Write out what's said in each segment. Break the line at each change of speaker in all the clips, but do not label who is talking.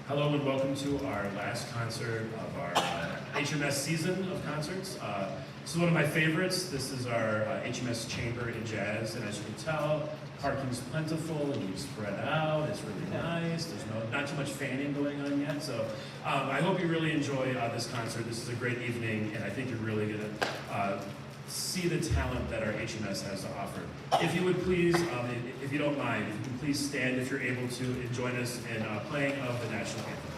Hello and welcome to our last concert of our HMS season of concerts. This is one of my favorites. This is our HMS Chamber in Jazz, and as you can tell, parking's plentiful and you spread out. It's really nice. There's not too much fanning going on yet, so I hope you really enjoy this concert. This is a great evening, and I think you're really going to see the talent that our HMS has to offer. If you would please, if you don't mind, if you can please stand if you're able to and join us in playing of the national anthem.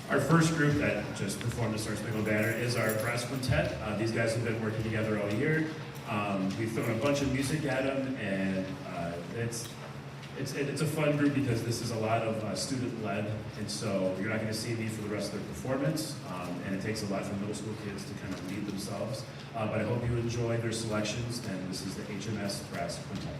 Our first group that just performed the Star Spangled Banner is our brass quintet. These guys have been working together all year. We've thrown a bunch of music at them, and it's a fun group because this is a lot of student-led, and so you're not going to see me for the rest of their performance, and it takes a lot for middle school kids to kind of lead themselves. But I hope you enjoy their selections, and this is the HMS Brass Quintet.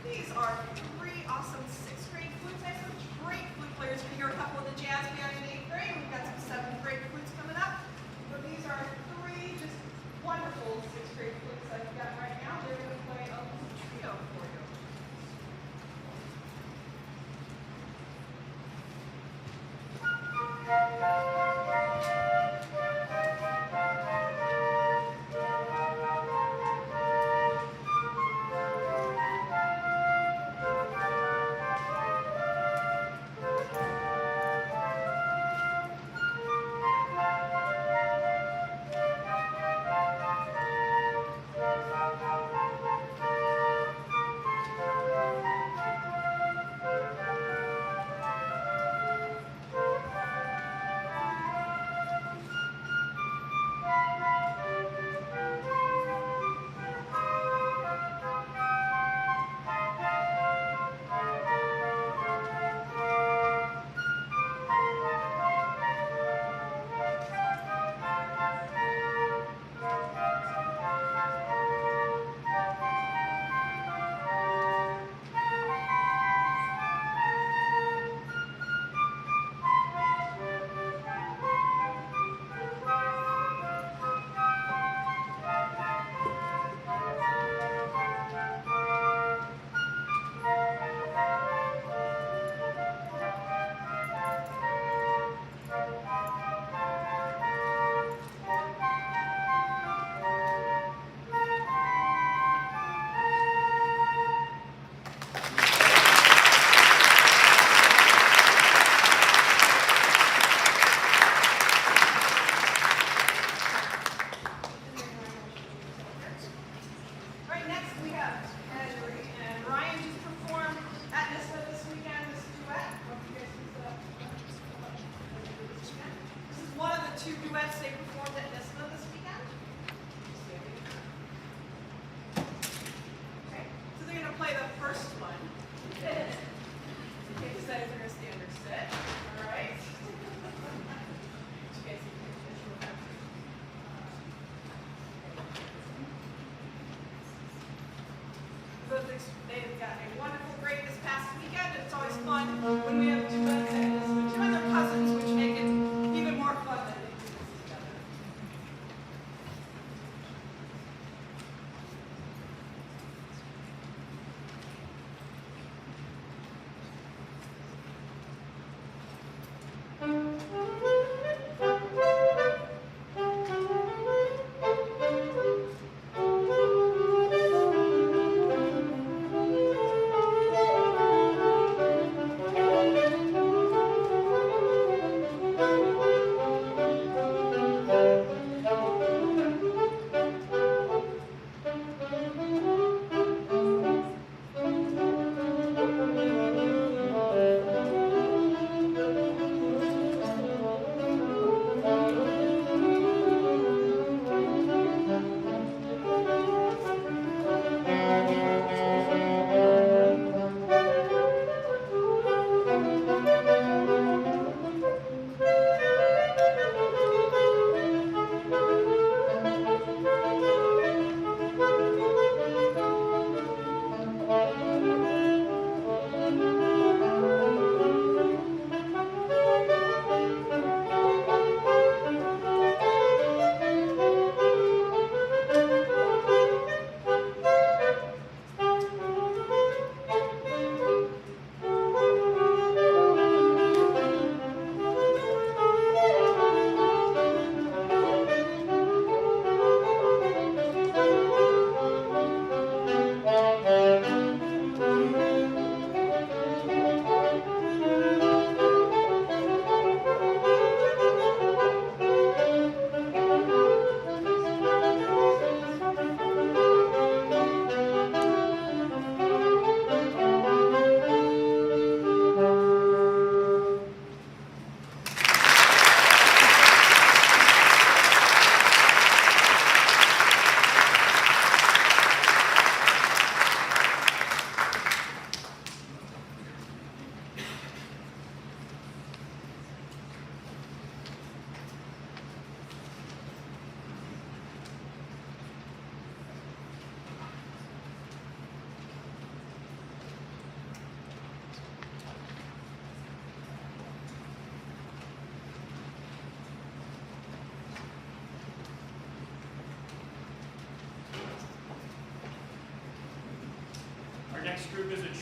These are three awesome 6th grade flutes. I have some great flute players. We hear a couple of the jazz band in 8th grade. We've got some 7th grade flutes coming up. But these are three just wonderful 6th grade flutes I've got right now. They're going to play a trio for you. Two duets they performed at NISNA this weekend. Okay, so they're going to play the first one. Okay, decided they're going to stand or sit. All right. They've got a wonderful break this past weekend. It's always fun when we have duets and NISNA. Two other cousins, which make it even more fun than they do this together.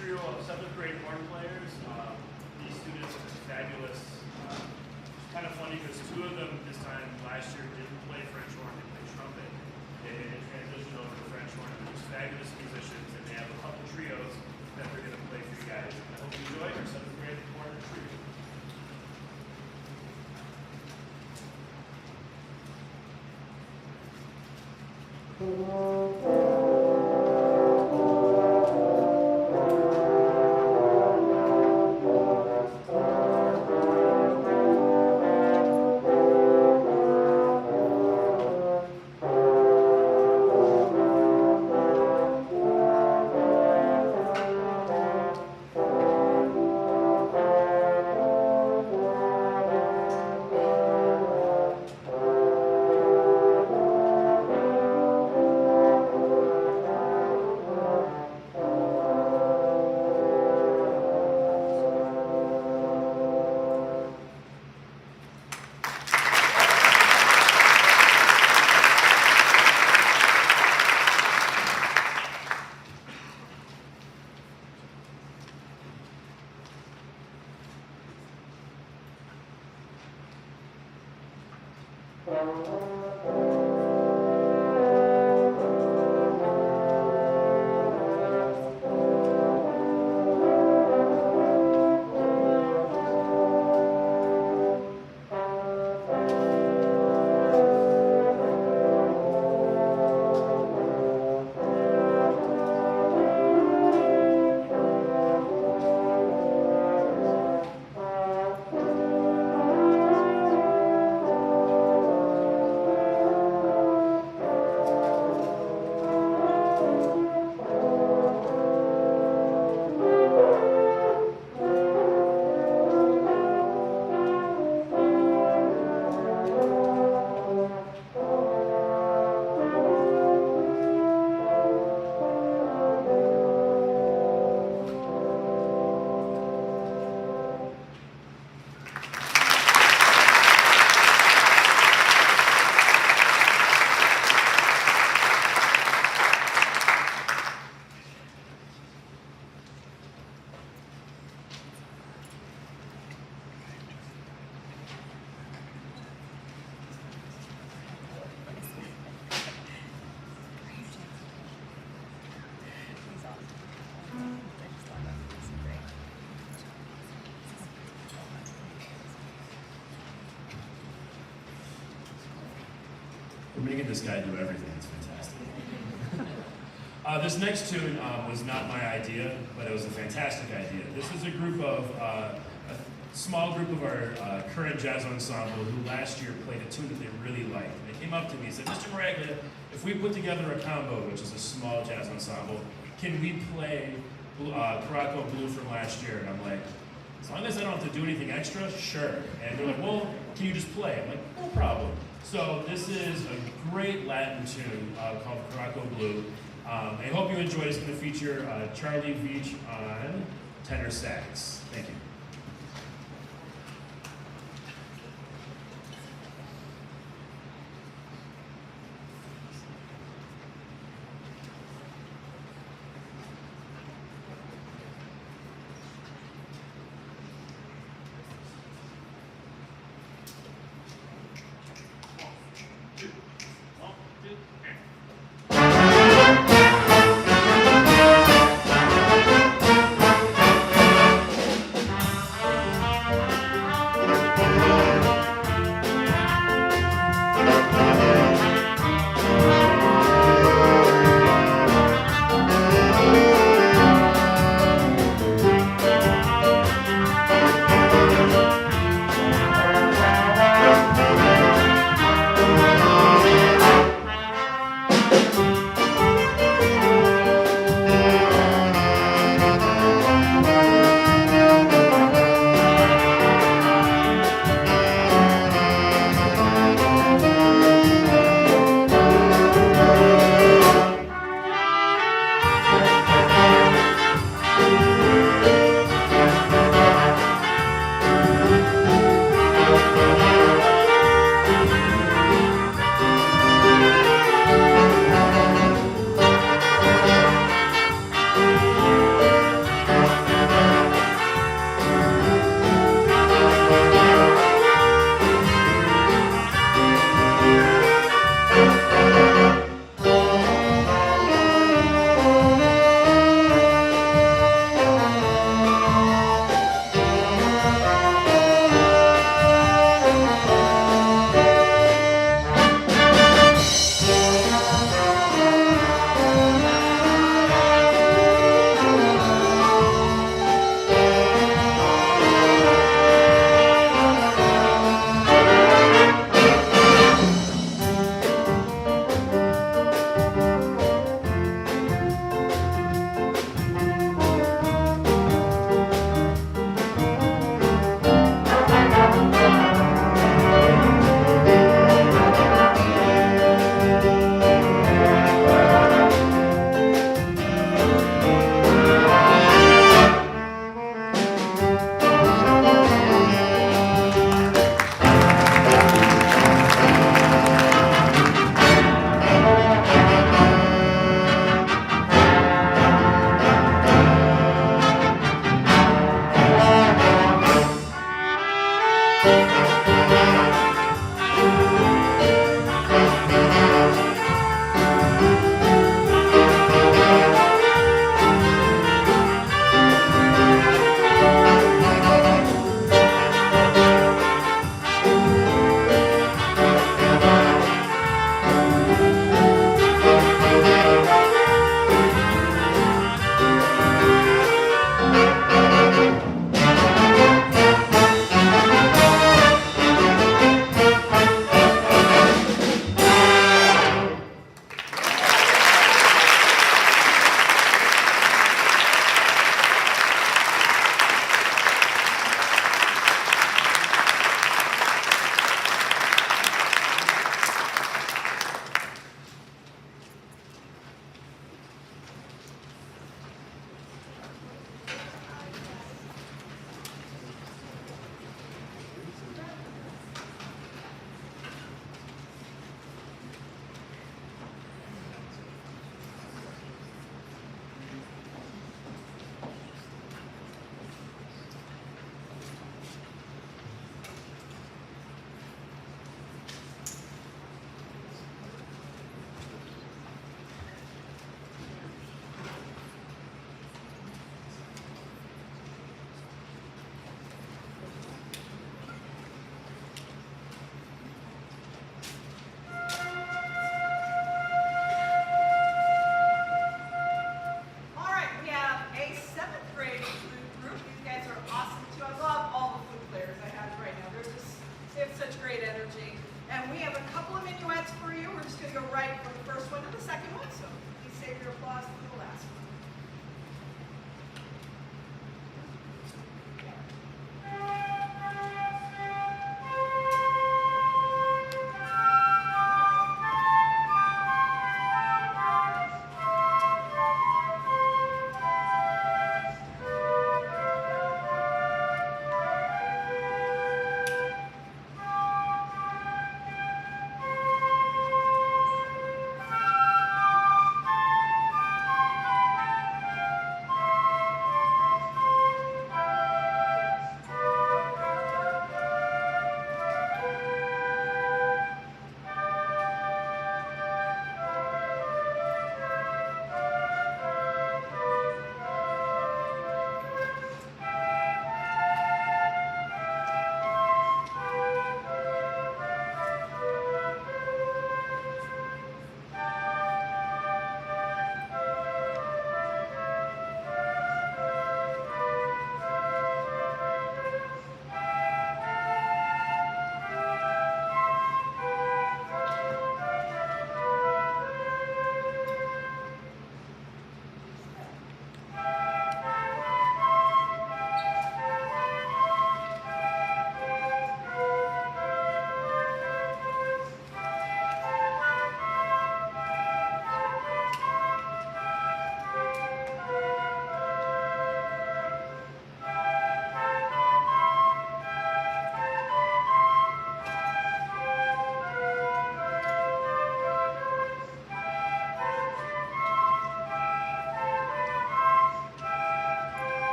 trio of 7th grade horn players. These students are fabulous. It's kind of funny because 2 of them this time last year didn't play French horn, they played trumpet. They transitioned over to French horn, and they're just fabulous musicians, and they have a couple trios that they're going to play for you guys. I hope you enjoy our 7th grade horn trio. We're making this guy do everything. It's fantastic. This next tune was not my idea, but it was a fantastic idea. This is a group of, a small group of our current jazz ensemble who last year played a tune that they really liked. And they came up to me and said, Mr. Maraglia, if we put together a combo, which is a small jazz ensemble, can we play Caraco Blue from last year? And I'm like, as long as I don't have to do anything extra, sure. And they're like, well, can you just play? I'm like, no problem. So this is a great Latin tune called Caraco Blue. I hope you enjoy it. It's going to feature Charlie Veach on tenor sax. Thank you.
energy. And we have a couple of minuets for you. We're just going to go right from the first one to the second one, so please save your applause for the last one.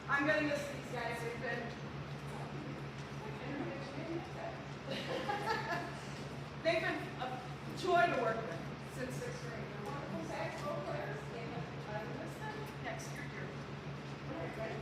I'm going to miss these guys. They've been they've been a joy to work with since sixth grade. They're wonderful saxophone players. I miss them next year. All right, ready?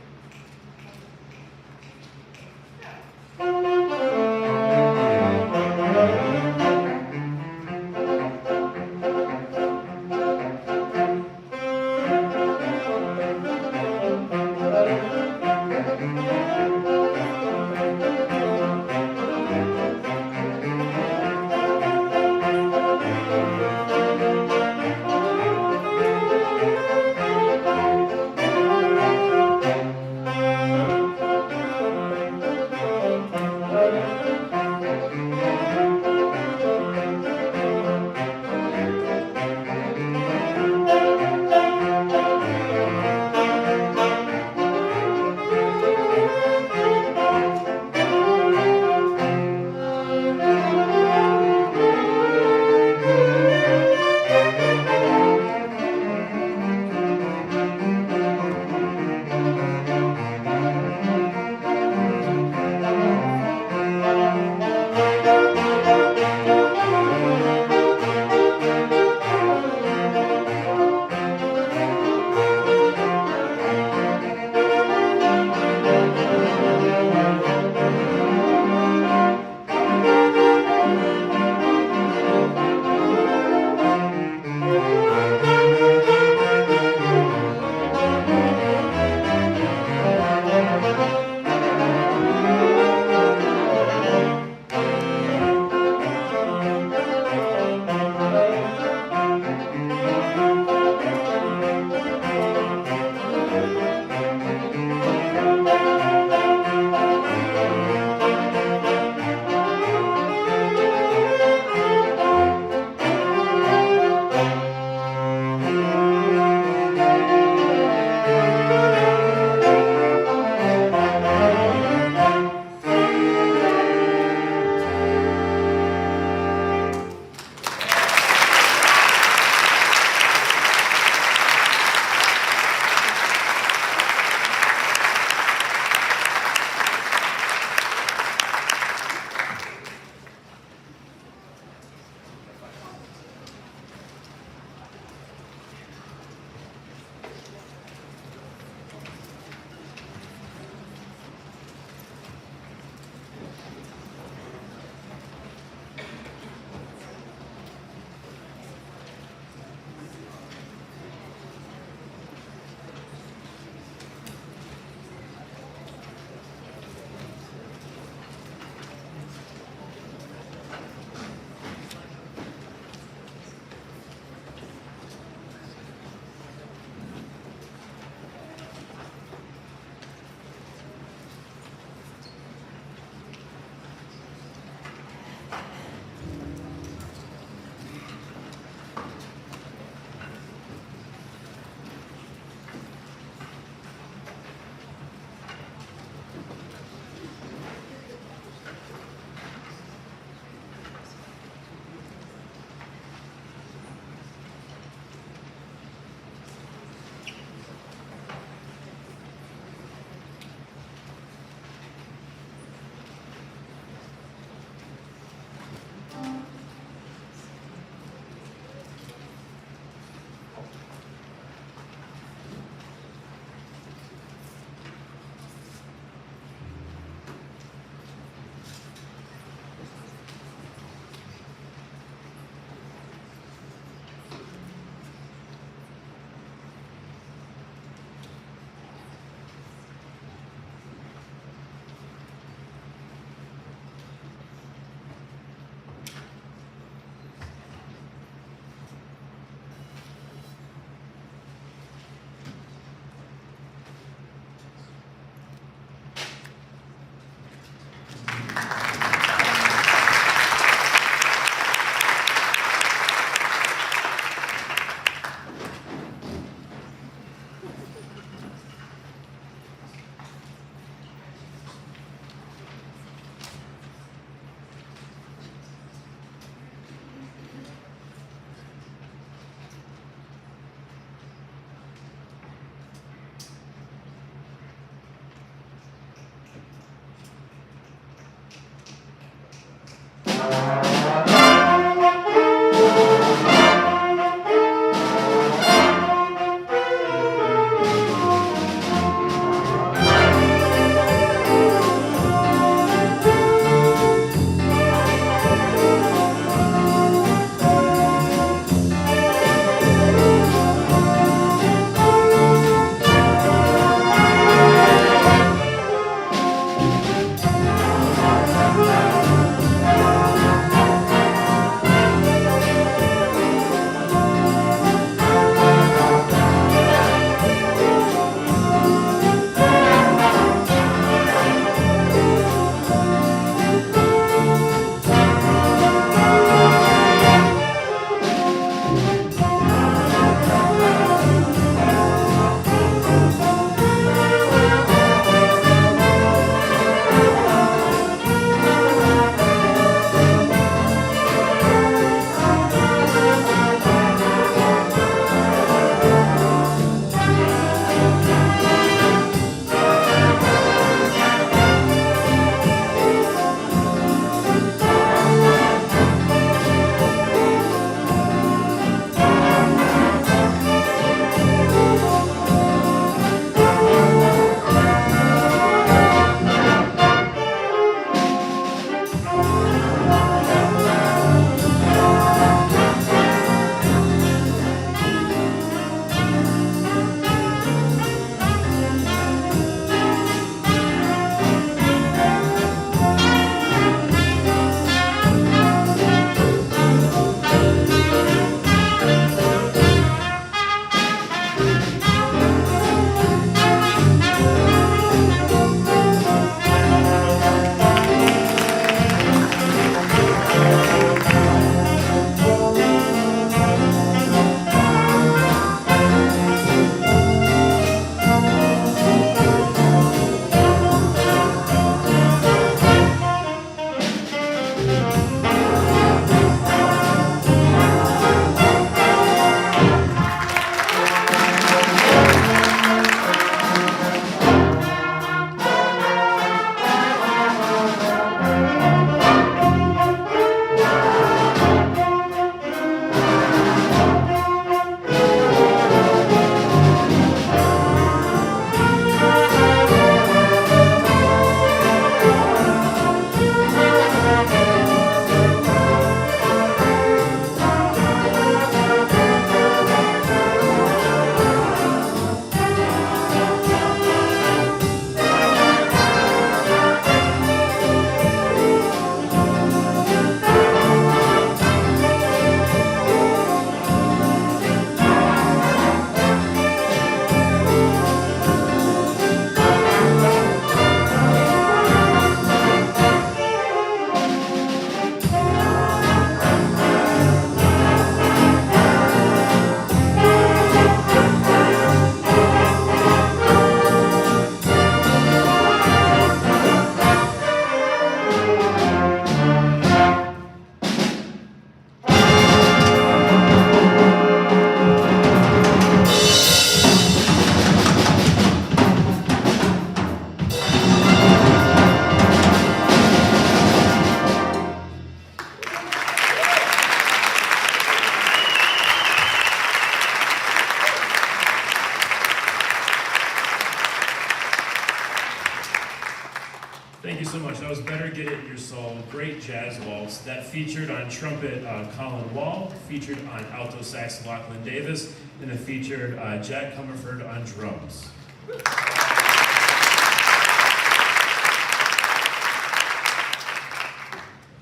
Thank you so much. That was Better Get It in Your Soul. Great jazz waltz. That featured on trumpet Colin Wall, featured on alto sax Lachlan Davis, and it featured Jack Comerford on drums.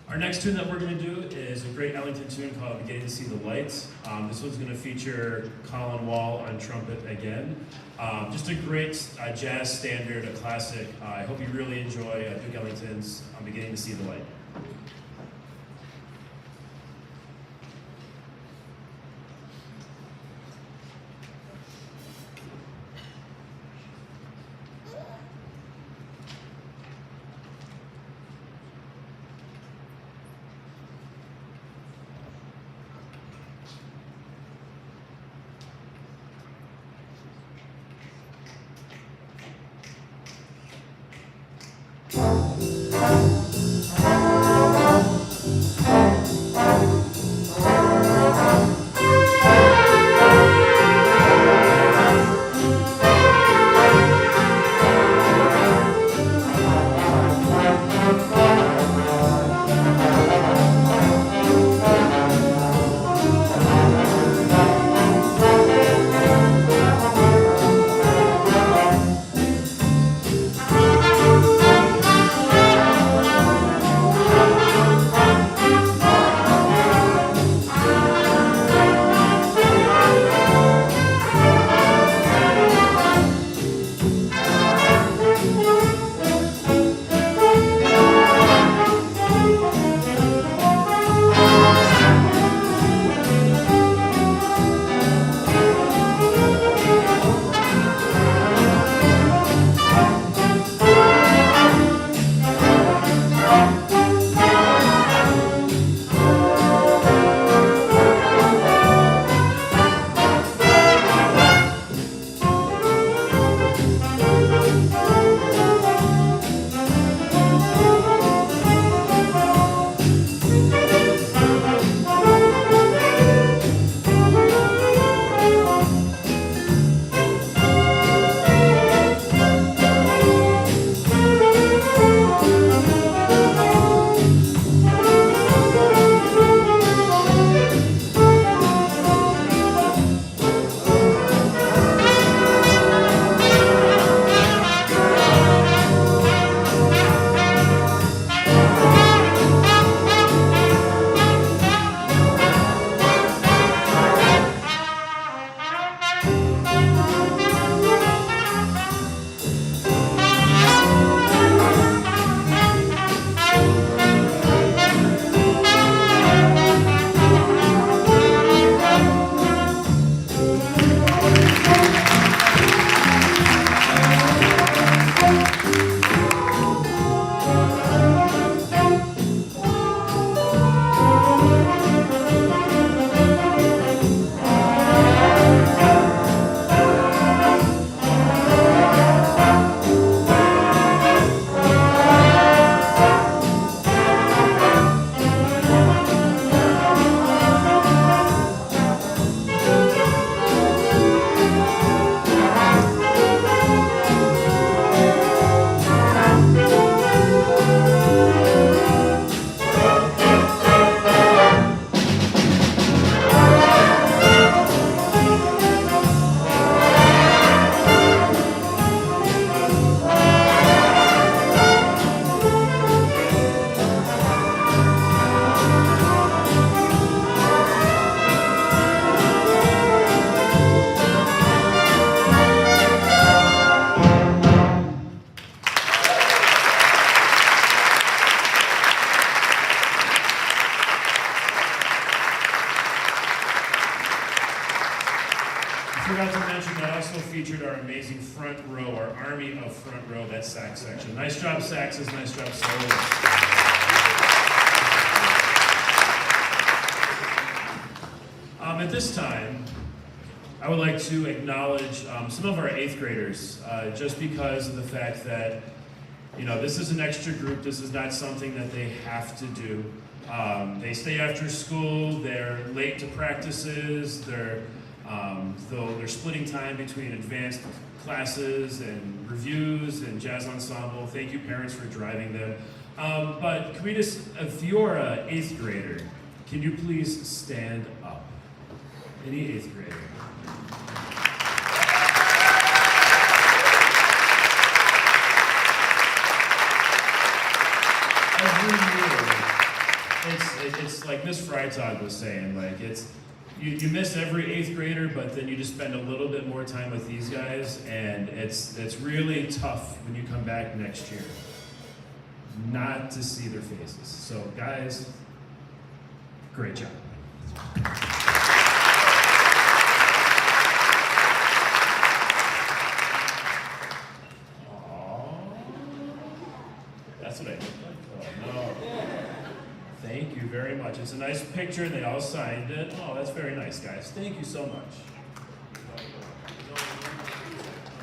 Our next tune that we're going to do is a great Ellington tune called Beginning to See the Lights. This one's going to feature Colin Wall on trumpet again. Just a great jazz standard, a classic. I hope you really enjoy Duke Ellington's Beginning to See the Light. Forgot to mention that also featured our amazing front row, our army of front row, that sax section. Nice job, saxes, nice job, solos. At this time, I would like to acknowledge some of our 8th graders, just because of the fact that, you know, this is an extra group. This is not something that they have to do. They stay after school. They're late to practices. They're splitting time between advanced classes and reviews and jazz ensemble. Thank you, parents, for driving them. But can we just, if you're an 8th grader, can you please stand up? Any 8th grader? Every year, it's like Miss Freitag was saying, like you miss every 8th grader, but then you just spend a little bit more time with these guys, and it's really tough when you come back next year not to see their faces. So guys, great job. That's what I look like? Oh, no. Thank you very much. It's a nice picture, and they all signed it. Oh, that's very nice, guys. Thank you so much.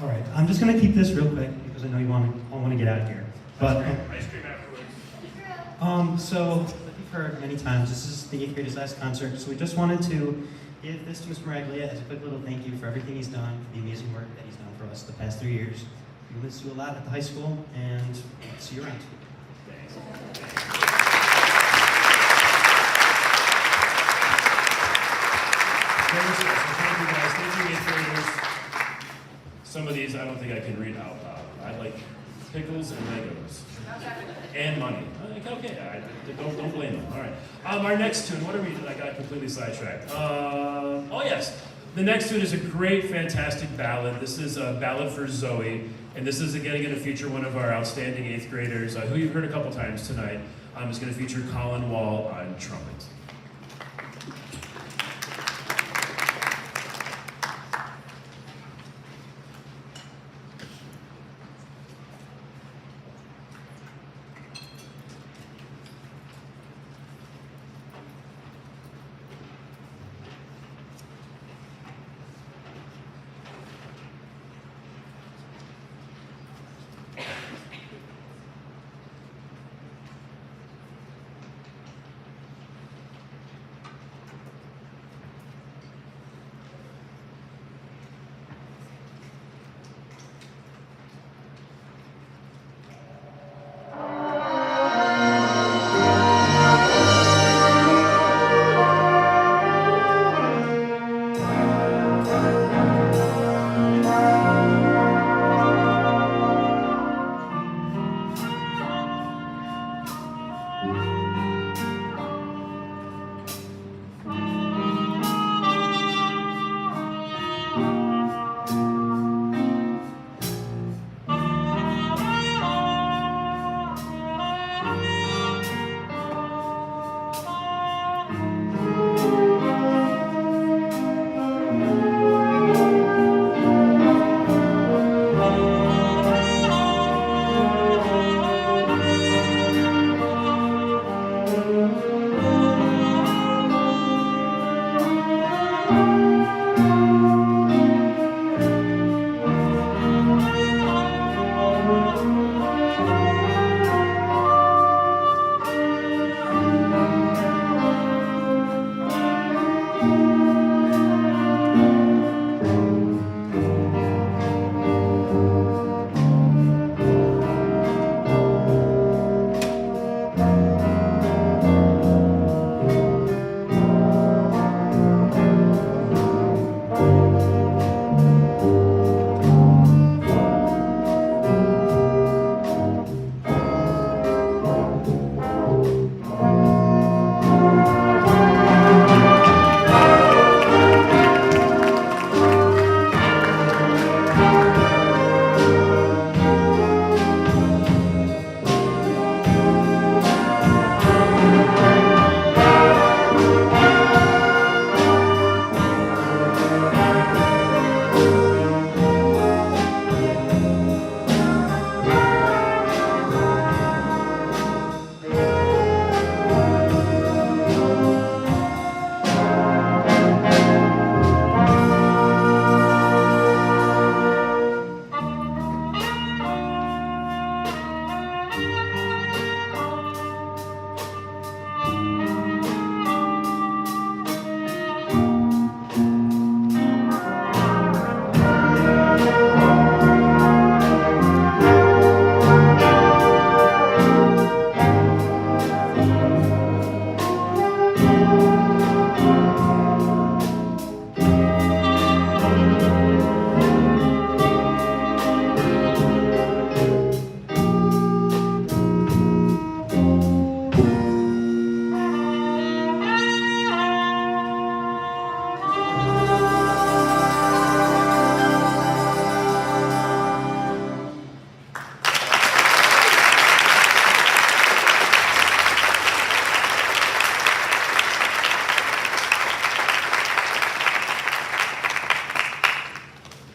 All right, I'm just going to keep this real quick because I know you all want to get out of here. But
Ice cream afterwards.
so like you've heard many times, this is the 8th grader's last concert, so we just wanted to give this to Mr. Maraglia as a quick little thank you for everything he's done, for the amazing work that he's done for us the past 3 years. We miss you a lot at the high school, and see you around.
Thanks. Thank you guys. Thank you, 8th graders. Some of these I don't think I can read out loud. I like pickles and Legos. And money. Okay, don't blame them. All right. Our next tune, what are we doing? I got completely sidetracked. Oh yes. The next tune is a great, fantastic ballad. This is a ballad for Zoe, and this is again going to feature one of our outstanding 8th graders, who you've heard a couple times tonight. It's going to feature Colin Wall on trumpet.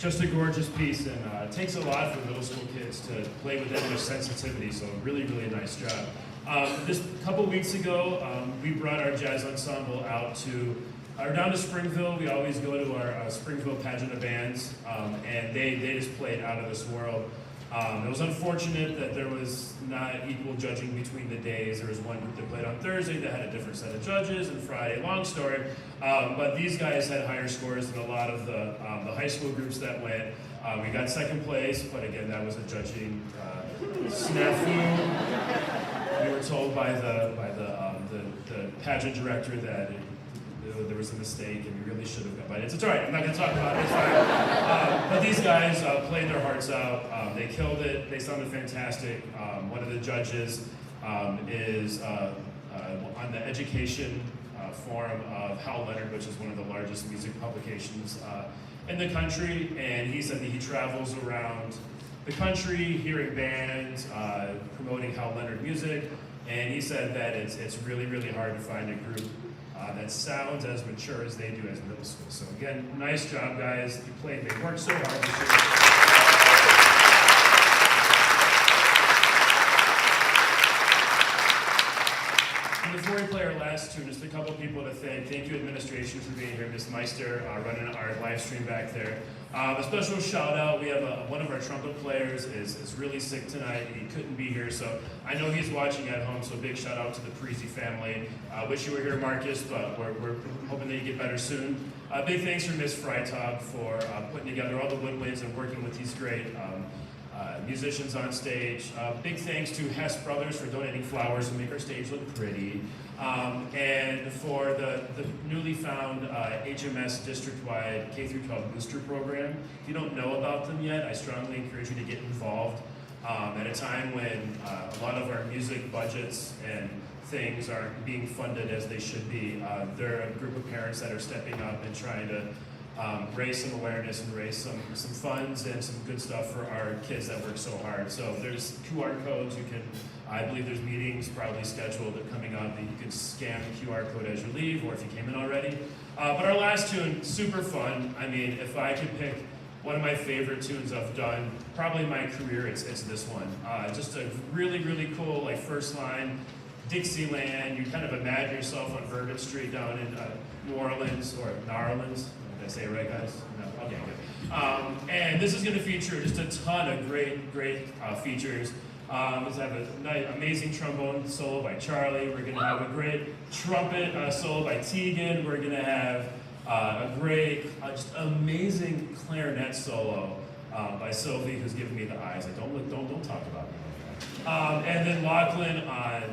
just a gorgeous piece, and it takes a lot for middle school kids to play with that much sensitivity, so really, really nice job. This couple weeks ago, we brought our jazz ensemble out down to Springville. We always go to our Springville pageant of bands, and they just played out of this world. It was unfortunate that there was not equal judging between the days. There was one group that played on Thursday that had a different set of judges, and Friday, long story. But these guys had higher scores than a lot of the high school groups that went. We got second place, but again, that was a judging snafu. We were told by the pageant director that there was a mistake and we really should have got. But it's all right. I'm not going to talk about it. It's fine. But these guys played their hearts out. They killed it. They sounded fantastic. One of the judges is on the education forum of Hal Leonard, which is one of the largest music publications in the country, and he said that he travels around the country hearing bands, promoting Hal Leonard music, and he said that it's really, really hard to find a group that sounds as mature as they do as middle school. So again, nice job, guys. They worked so hard this year. And before we play our last tune, just a couple people to thank. Thank you, administration, for being here. Ms. Meister running our live stream back there. A special shout out. We have one of our trumpet players is really sick tonight. He couldn't be here, so I know he's watching at home. So big shout out to the Parisi family. Wish you were here, Marcus, but we're hoping that you get better soon. Big thanks for Ms. Freitag for putting together all the woodwinds and working with these great musicians on stage. Big thanks to Hess Brothers for donating flowers to make our stage look pretty. And for the newly found HMS district-wide K-12 booster program. If you don't know about them yet, I strongly encourage you to get involved at a time when a lot of our music budgets and things aren't being funded as they should be. They're a group of parents that are stepping up and trying to raise some awareness and raise some funds and some good stuff for our kids that work so hard. So there's QR codes. I believe there's meetings probably scheduled coming up that you can scan the QR code as you leave, or if you came in already. But our last tune, super fun. I mean, if I could pick one of my favorite tunes I've done, probably in my career, it's this one. Just a really, really cool, like, first line, Dixieland. You kind of imagine yourself on Bourbon Street down in New Orleans, or Narlands. Did I say it right, guys? No? Okay, good. And this is going to feature just a ton of great features. Let's have an amazing trombone solo by Charlie. We're going to have a great trumpet solo by Tegan. We're going to have a great, just amazing clarinet solo by Sylvie, who's giving me the eyes. Like, don't talk about me like that. And then Lachlan on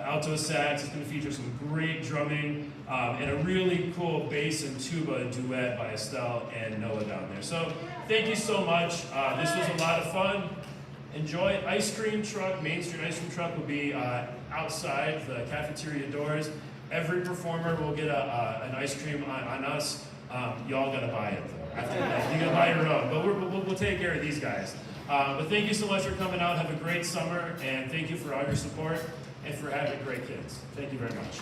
alto sax is going to feature some great drumming and a really cool bass and tuba duet by Estelle and Noah down there. So thank you so much. This was a lot of fun. Enjoy. Ice cream truck, Main Street Ice Cream Truck will be outside the cafeteria doors. Every performer will get an ice cream on us. Y'all gotta buy it though. After that, you gotta buy your own. But we'll take care of these guys. But thank you so much for coming out. Have a great summer, and thank you for all your support and for having great kids. Thank you very much.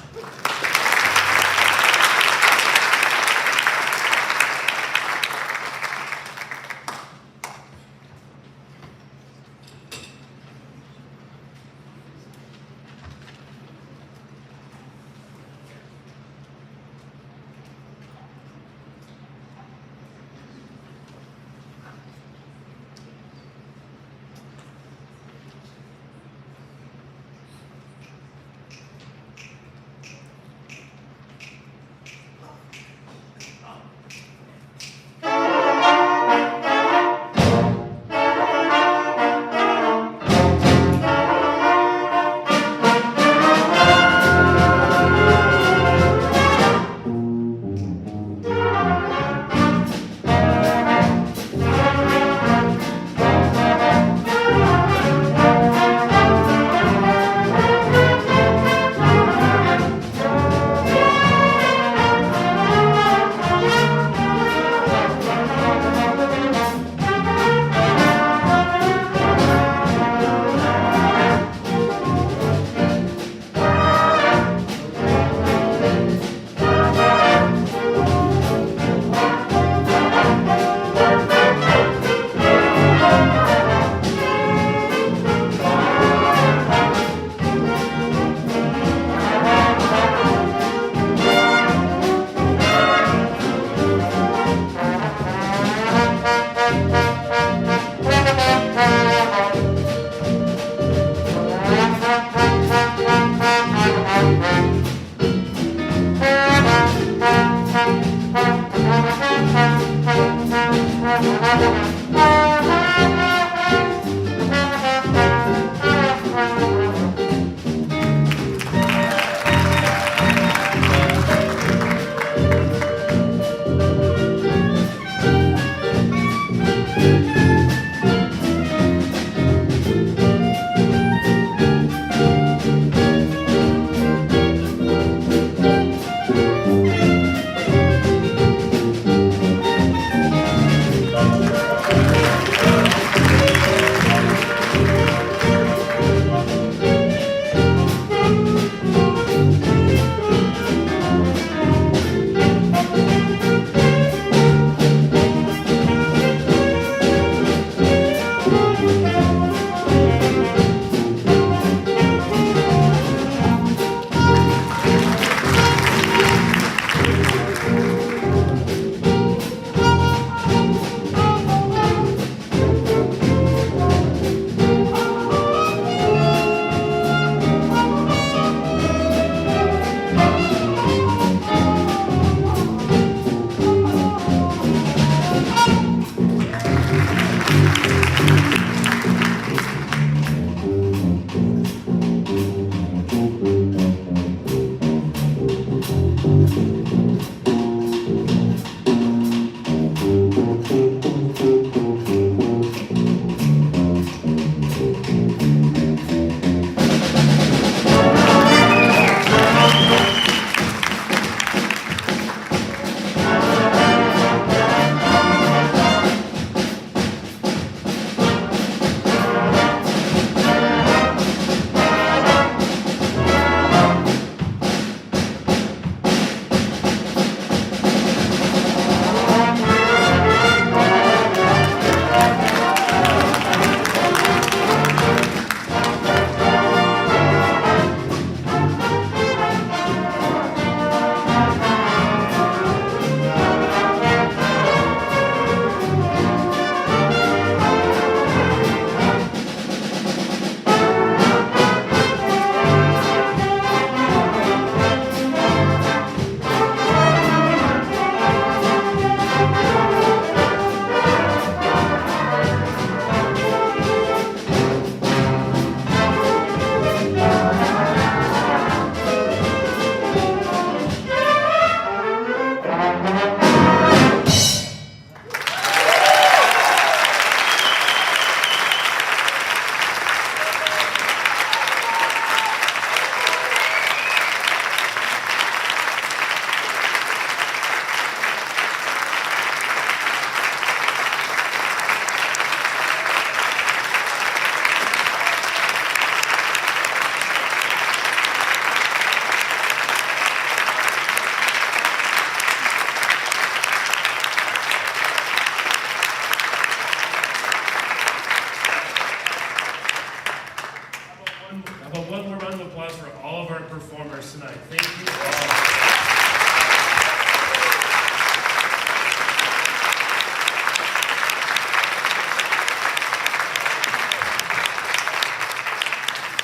How about one more round of applause for all of our performers tonight? Thank you all.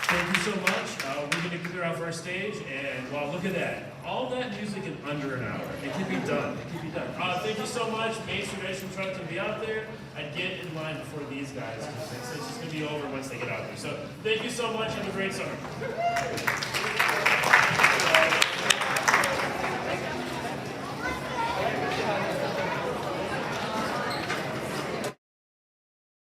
Thank you so much. We're going to clear off our stage, and wow, look at that. All that music in under an hour. It can be done. It can be done. Thank you so much. Main Street Truck to be out there. I'd get in line before these guys, because it's just going to be over once they get out there. So thank you so much. Have a great summer.